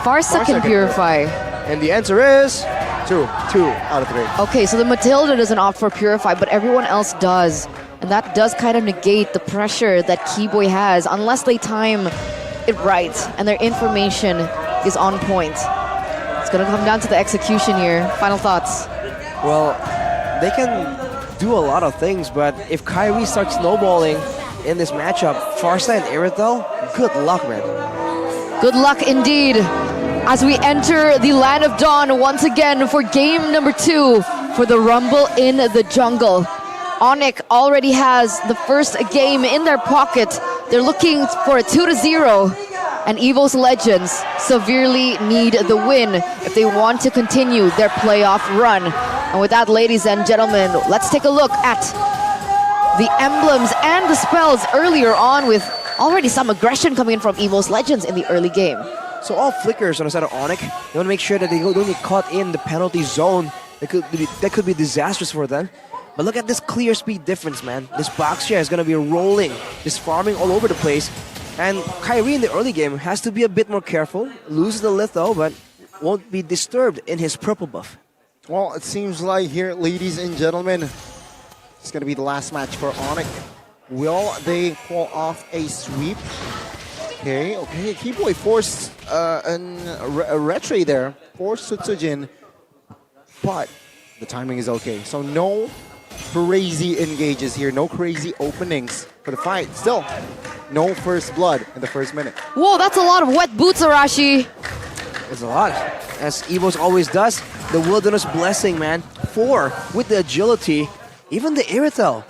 Farsa can purify. And the answer is 2 out of 3. Okay, so the Matilda doesn't opt for purify, but everyone else does. And that does kind of negate the pressure that Keyboy has, unless they time it right and their information is on point. It's gonna come down to the execution here. Final thoughts. Well, they can do a lot of things, but if Kyrie starts snowballing in this matchup, Farsa and Irithel, good luck, man. Good luck indeed as we enter the Land of Dawn once again for game number 2 for the Rumble in the Jungle. ONIC already has the first game in their pocket. They're looking for a 2-0, and EVOS Legends severely need the win if they want to continue their playoff run. And with that, ladies and gentlemen, let's take a look at the emblems and the spells earlier on, with already some aggression coming in from EVOS Legends in the early game. So all flickers on the side of ONIC. They want to make sure that they don't get caught in the penalty zone. That could be disastrous for them. But look at this clear speed difference, man. This box share is going to be rolling, just farming all over the place. And Kyrie in the early game has to be a bit more careful. Loses the litho, but won't be disturbed in his purple buff. Well, it seems like here, ladies and gentlemen, it's going to be the last match for ONIC. Will they pull off a sweep? Okay. Keyboy forced a retray there, forced Sutsujin, but the timing is okay. So no crazy engages here, no crazy openings for the fight. Still, no first blood in the first minute. Whoa, that's a lot of wet boots, Arashi. It's a lot. As EVOS always does, the Wilderness Blessing, man. 4 with the agility, even the Irithel.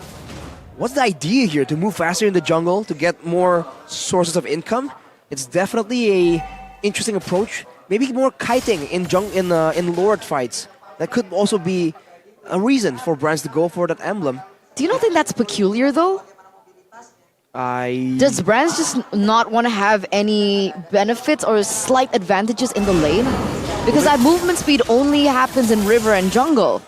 What's the idea here? To move faster in the jungle, to get more sources of income? It's definitely a interesting approach. Maybe more kiting in Lord fights. That could also be a reason for brands to go for that emblem. Do you not think that's peculiar, though? Does brands just not want to have any benefits or slight advantages in the lane? Because that movement speed only happens in river and jungle.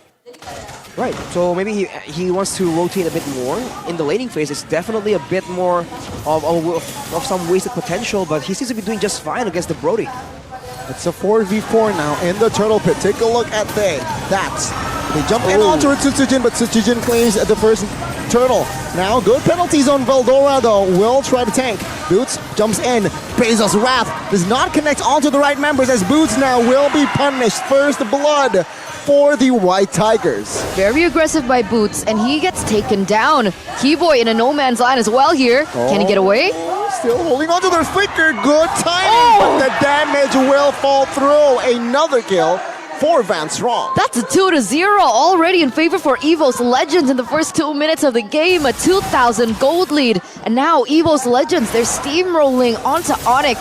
Right, so maybe he wants to rotate a bit more. In the laning phase, it's definitely a bit more of some wasted potential, but he seems to be doing just fine against the Brody. It's a 4v4 now in the Turtle Pit. Take a look at they jump in onto Sutsujin, but Sutsujin claims the first turtle. Now good penalties on Veldora though. Will try to tank. Boots jumps in. Bezos Wrath does not connect onto the right members, as Boots now will be punished. First blood for the White Tigers. Very aggressive by Boots, and he gets taken down. Keyboy in a no man's land as well here. Can he get away? Still holding onto their flicker. Good timing, but the damage will fall through. Another kill for Van Strong. That's a 2-0 already in favor for EVOS Legends in the first 2 minutes of the game. A 2,000 gold lead. And now EVOS Legends, they're steamrolling onto ONIC.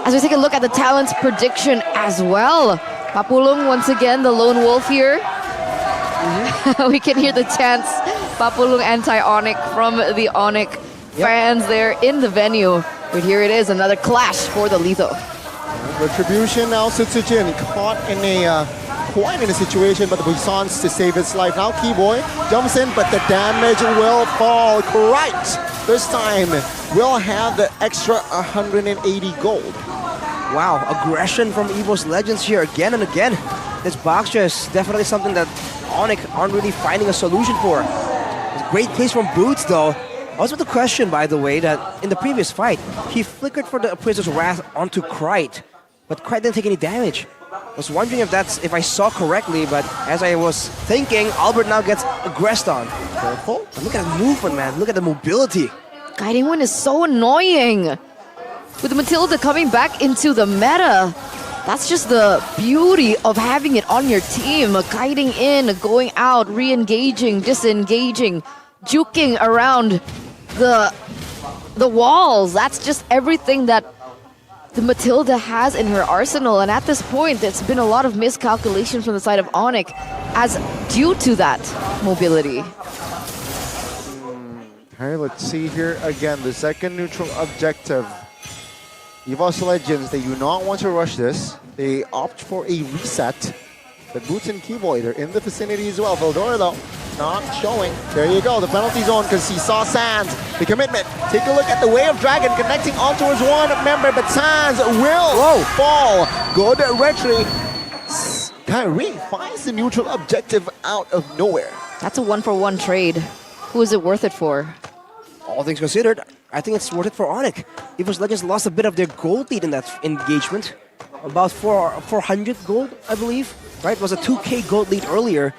As we take a look at the talents prediction as well. Papulung once again, the lone wolf here. We can hear the chants, Papulung anti-ONIC from the ONIC fans there in the venue. But here it is, another clash for the Letho. Retribution now, Sutsujin caught in quite in a situation, but the Buissons to save his life. Now Keyboy jumps in, but the damage will fall. Correct! This time, we'll have the extra 180 gold. Wow, aggression from EVOS Legends here again and again. This box is definitely something that ONIC aren't really finding a solution for. It's a great place from Boots though. I was with the question, by the way, that in the previous fight, he flickered for the Appraiser's Wrath onto Krite, but Krite didn't take any damage. I was wondering if I saw correctly, but as I was thinking, Albert now gets aggressed on. Careful. But look at the movement, man. Look at the mobility. Guiding Wind is so annoying. With Matilda coming back into the meta, that's just the beauty of having it on your team. Guiding in, going out, re-engaging, disengaging, juking around the walls. That's just everything that the Matilda has in her arsenal. And at this point, there's been a lot of miscalculations from the side of ONIC as due to that mobility. Okay, let's see here again. The second neutral objective. EVOS Legends, they do not want to rush this. They opt for a reset. But Boots and Keyboy, they're in the vicinity as well. Veldora, though, not showing. There you go, the penalty zone, because he saw Sands. The commitment. Take a look at the Way of Dragon connecting on towards one member, but Sands will fall. Good retry. Kyrie finds the neutral objective out of nowhere. That's a 1-for-1 trade. Who is it worth it for? All things considered, I think it's worth it for ONIC. EVOS Legends lost a bit of their gold lead in that engagement. About 400 gold, I believe. Right? It was a 2K gold lead earlier.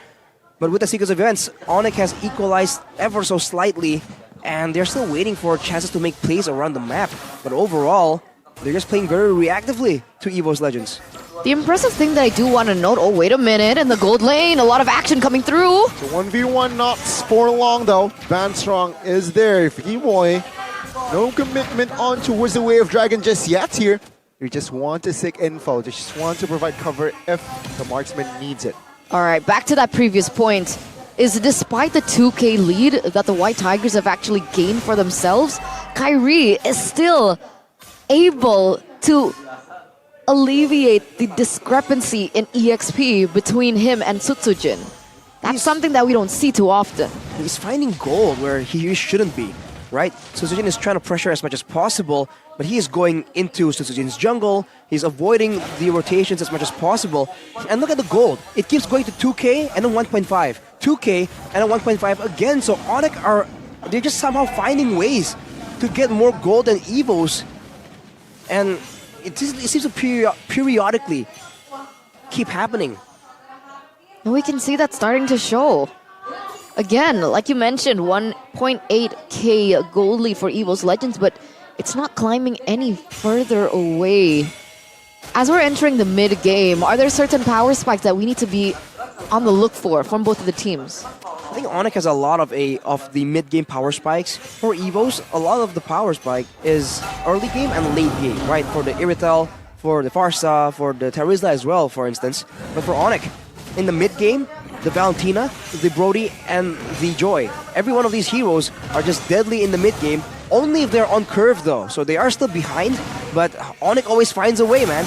But with the sequence of events, ONIC has equalized ever so slightly. And they're still waiting for chances to make plays around the map. But overall, they're just playing very reactively to EVOS Legends. The impressive thing that I do want to note, oh, wait a minute, in the gold lane, a lot of action coming through. So 1v1 not for long though. Vanstrong is there. Boy, no commitment on towards the Way of Dragon just yet here. You just want to seek info, just want to provide cover if the marksman needs it. All right, back to that previous point. Is despite the 2K lead that the White Tigers have actually gained for themselves, Kyrie is still able to alleviate the discrepancy in EXP between him and Sutsujin. That's something that we don't see too often. He's finding gold where he shouldn't be, right? Sutsujin is trying to pressure as much as possible, but he is going into Sutsujin's jungle. He's avoiding the rotations as much as possible. And look at the gold. It keeps going to 2K and then 1.5. 2K and then 1.5 again. So ONIC they're just somehow finding ways to get more gold than EVOS. And it seems to periodically keep happening. And we can see that starting to show. Again, like you mentioned, 1.8k gold lead for EVOS Legends, but it's not climbing any further away. As we're entering the mid-game, are there certain power spikes that we need to be on the look for from both of the teams? I think ONIC has a lot of the mid-game power spikes. For EVOS, a lot of the power spike is early game and late game, right? For the Iritel, for the Farsa, for the Terizla as well, for instance. But for ONIC, in the mid-game, the Valentina, the Brody, and the Joy. Every one of these heroes are just deadly in the mid-game, only if they're on curve though. So they are still behind, but ONIC always finds a way, man.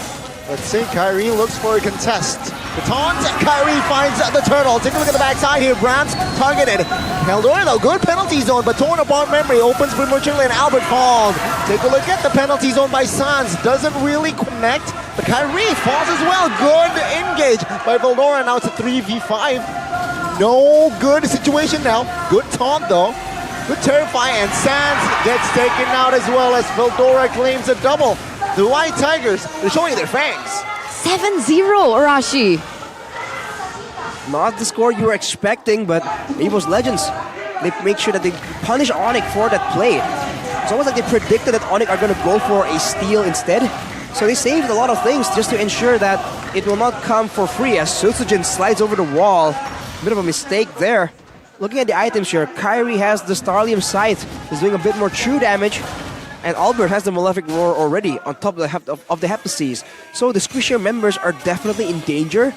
Let's see, Kyrie looks for a contest. The taunt, Kyrie finds the turtle. Take a look at the backside here. Brands targeted. Heldor though, good penalty zone, but torn apart memory opens prematurely and Albert falls. Take a look at the penalty zone by Sans. Doesn't really connect, but Kyrie falls as well. Good engage by Veldora. Now it's a 3v5. No good situation now. Good taunt though. Good terrify, and Sans gets taken out as well as Veldora claims a double. The White Tigers, they're showing their fangs. 7-0, Arashi. Not the score you were expecting, but EVOS Legends, they make sure that they punish ONIC for that play. It's almost like they predicted that ONIC are going to go for a steal instead. So they saved a lot of things just to ensure that it will not come for free as Sutsujin slides over the wall. Bit of a mistake there. Looking at the items here, Kyrie has the Starlium Scythe, is doing a bit more true damage. And Albert has the Malefic Roar already on top of the Heptaseas. So the Squishier members are definitely in danger.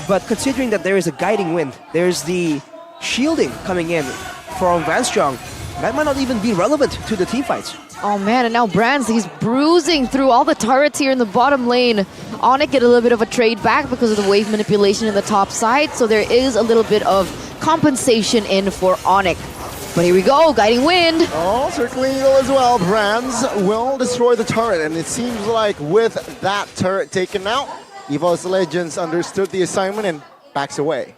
But considering that there is a Guiding Wind, there's the shielding coming in from Vanstrong, that might not even be relevant to the team fights. Oh man, and now Brands, he's bruising through all the turrets here in the bottom lane. ONIC get a little bit of a trade back because of the wave manipulation in the top side. So there is a little bit of compensation in for ONIC. But here we go, Guiding Wind. Oh, Circling Eagle as well. Brands will destroy the turret, and it seems like with that turret taken out, EVOS Legends understood the assignment and backs away.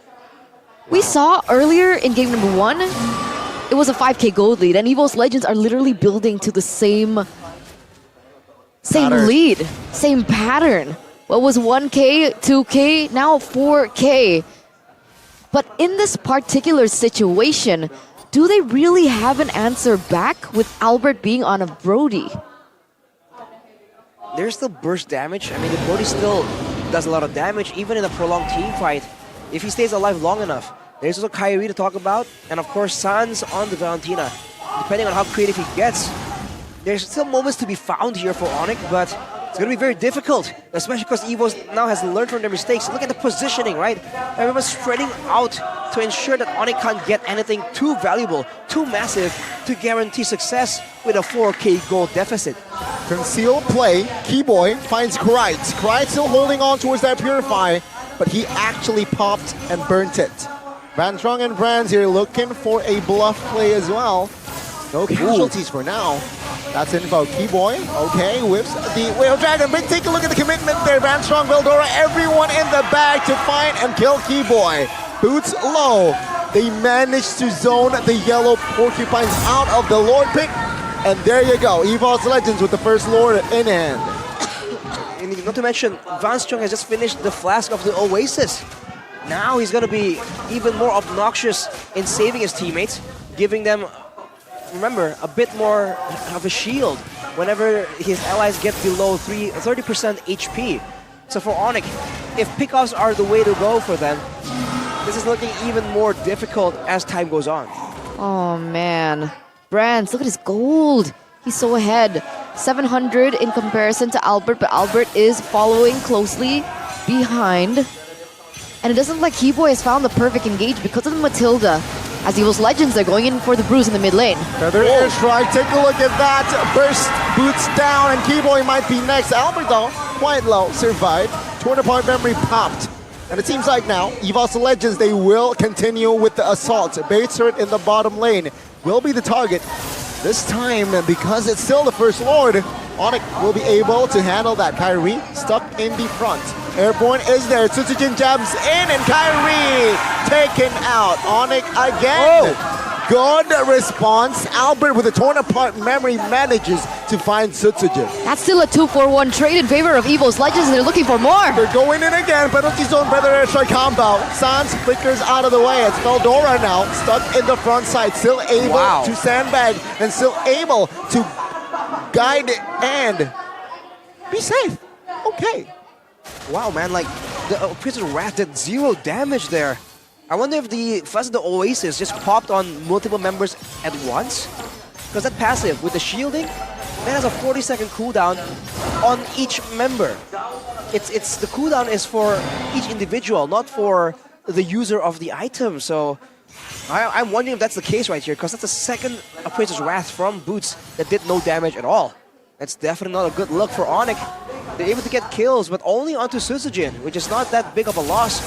We saw earlier in game number 1, it was a 5k gold lead, and EVOS Legends are literally building to the same lead, same pattern. What was 1k, 2k, now 4k. But in this particular situation, do they really have an answer back with Albert being on a Brody? There's still burst damage. I mean, the Brody still does a lot of damage, even in a prolonged team fight, if he stays alive long enough. There's also Kyrie to talk about, and of course Sans on the Valentina. Depending on how creative he gets, there's still moments to be found here for ONIC, but it's going to be very difficult, especially because EVOS now has learned from their mistakes. Look at the positioning, right? Everyone's spreading out to ensure that ONIC can't get anything too valuable, too massive to guarantee success with a 4k gold deficit. Concealed play, Keyboy finds Kreitz. Kreitz still holding on towards that Purify, but he actually popped and burnt it. Van Strong and Brands here looking for a bluff play as well. No casualties for now. That's info. Keyboy, okay, whips the Whale Dragon. But take a look at the commitment there. Van Strong, Veldora, everyone in the bag to find and kill Keyboy. Boots low. They managed to zone the yellow porcupines out of the Lord pick. And there you go. EVOS Legends with the first Lord in hand. And not to mention, Van Strong has just finished the flask of the Oasis. Now he's going to be even more obnoxious in saving his teammates, giving them, remember, a bit more of a shield whenever his allies get below 30% HP. So for ONIC, if pickoffs are the way to go for them, this is looking even more difficult as time goes on. Oh man. Brands, look at his gold. He's so ahead. 700 in comparison to Albert, but Albert is following closely behind. And it doesn't look like Keyboy has found the perfect engage because of the Matilda. As EVOS Legends, they're going in for the bruise in the mid lane. Feather airstrike, take a look at that. Burst boots down, and Keyboy might be next. Albert, though, quite low, survived. 200-point memory popped. And it seems like now, EVOS Legends, they will continue with the assault. Bait turret in the bottom lane will be the target. This time, because it's still the first Lord, ONIC will be able to handle that. Kyrie stuck in the front. Airborne is there. Tsutsujin jabs in, and Kyrie taken out. ONIC again. Oh. Good response. Albert with a torn apart memory manages to find Tsutsujin. That's still a 2-for-1 trade in favor of EVOS Legends, and they're looking for more. They're going in again. Penalty zone, Feather airstrike combo. Sans flickers out of the way. It's Veldora now, stuck in the front side, still able to sandbag and still able to guide and be safe. Okay. Wow, man, like, the Prisoner Wrath did 0 damage there. I wonder if the Flash of the Oasis just popped on multiple members at once? Because that passive with the shielding, that has a 40-second cooldown on each member. It's the cooldown is for each individual, not for the user of the item. So I'm wondering if that's the case right here, because that's the second Appraiser's Wrath from Boots that did no damage at all. That's definitely not a good look for ONIC. They're able to get kills, but only onto Tsutsujin, which is not that big of a loss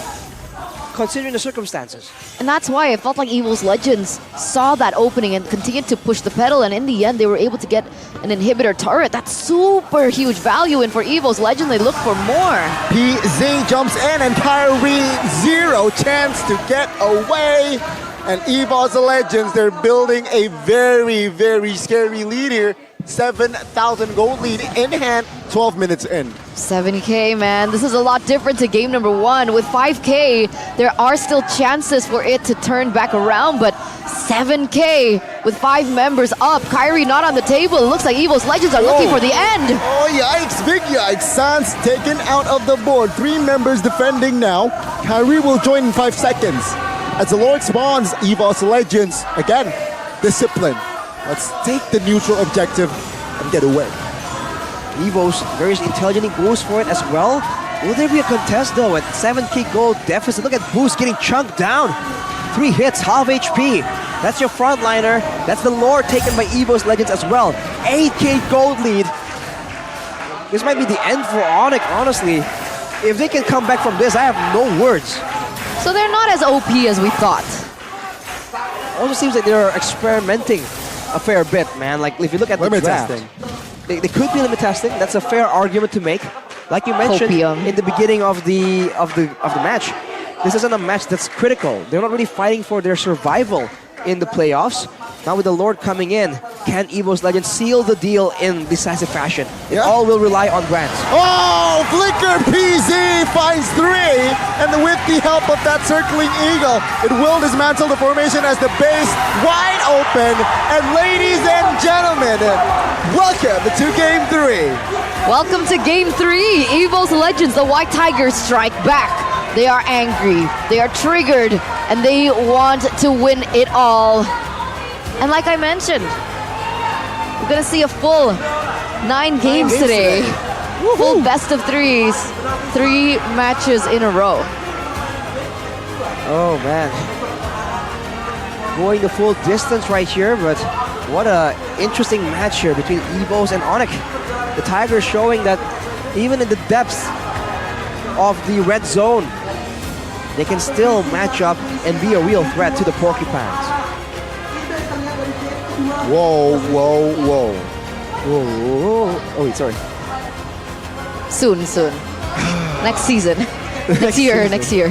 considering the circumstances. And that's why I felt like EVOS Legends saw that opening and continued to push the pedal, and in the end they were able to get an inhibitor turret. That's super huge value, and for EVOS Legends they look for more. PZ jumps in, and Kyrie 0 chance to get away. And EVOS Legends, they're building a very, very scary lead here. 7,000 gold lead in hand, 12 minutes in. 7K, man. This is a lot different to game number 1. With 5K, there are still chances for it to turn back around, but 7K with 5 members up. Kyrie not on the table. It looks like EVOS Legends are looking for the end. Oh, yikes, big yikes. Sans taken out of the board. 3 members defending now. Kyrie will join in 5 seconds. As the Lord spawns, EVOS Legends, again, discipline. Let's take the neutral objective and get away. EVOS very intelligently goes for it as well. Will there be a contest though at 7k gold deficit? Look at Boost getting chunked down. 3 hits, half HP. That's your frontliner. That's the Lord taken by EVOS Legends as well. 8k gold lead. This might be the end for ONIC, honestly. If they can come back from this, I have no words. So they're not as OP as we thought. Also seems like they're experimenting a fair bit, man. Like if you look at the draft, they could be limit testing. That's a fair argument to make. Like you mentioned in the beginning of the match, this isn't a match that's critical. They're not really fighting for their survival in the playoffs. Now with the Lord coming in, can EVOS Legends seal the deal in decisive fashion? It all will rely on Brands. Oh, Flicker PZ finds 3, and with the help of that circling eagle, it will dismantle the formation as the base wide open. And ladies and gentlemen, welcome to Game 3. Welcome to Game 3. EVOS Legends, the White Tigers strike back. They are angry, they are triggered, and they want to win it all. And like I mentioned, we're gonna see a full 9 games today. Full best of 3s, 3 matches in a row. Oh man, going the full distance right here, but what a interesting match here between EVOS and ONIC. The Tigers showing that even in the depths of the red zone, they can still match up and be a real threat to the Porcupines. Whoa, whoa, whoa. Whoa. Oh, wait, sorry. Soon. Next season. Next year.